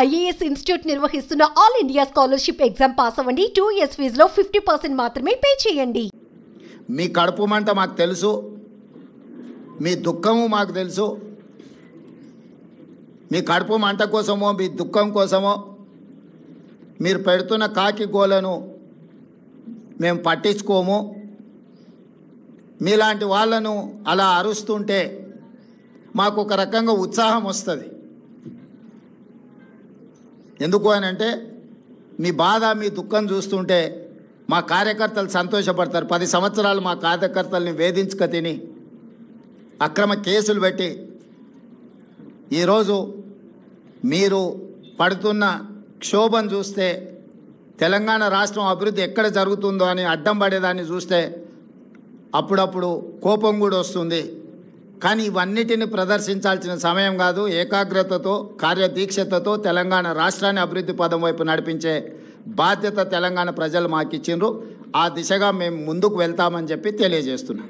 IAS institute నిర్వహిస్తున్న all India scholarship exam pass అవ్వండి. 2 years ఫీజులో 50% మాత్రమే పే చేయండి. మీ కడుపు మంట మాకు తెలుసు, మీ దుఃఖము మాకు తెలుసు. మీ కడుపు మంట కోసమో మీ దుఃఖం కోసమో మీరు పెడుతున్న కాకి గోలను మేము పట్టించుకోము. మీలాంటి వాళ్ళను అలా అరుస్తుంటే మాకు ఒక రకంగా ఉత్సాహం వస్తుంది. ఎందుకు అని అంటే మీ బాధ మీ దుఃఖం చూస్తుంటే మా కార్యకర్తలు సంతోషపడతారు. 10 సంవత్సరాలు మా కార్యకర్తల్ని వేధించుక తిని అక్రమ కేసులు పెట్టి ఈరోజు మీరు పడుతున్న క్షోభను చూస్తే తెలంగాణ రాష్ట్రం అభివృద్ధి ఎక్కడ జరుగుతుందో అని అడ్డం పడేదాన్ని చూస్తే అప్పుడప్పుడు కోపం కూడా వస్తుంది. కానీ ఇవన్నిటిని ప్రదర్శించాల్సిన సమయం కాదు. ఏకాగ్రతతో కార్యదీక్షతతో తెలంగాణ రాష్ట్రాన్ని అభివృద్ధి పదం వైపు నడిపించే బాధ్యత తెలంగాణ ప్రజలు మాకు ఇచ్చిండ్రు. ఆ దిశగా మేము ముందుకు వెళ్తామని చెప్పి తెలియజేస్తున్నాం.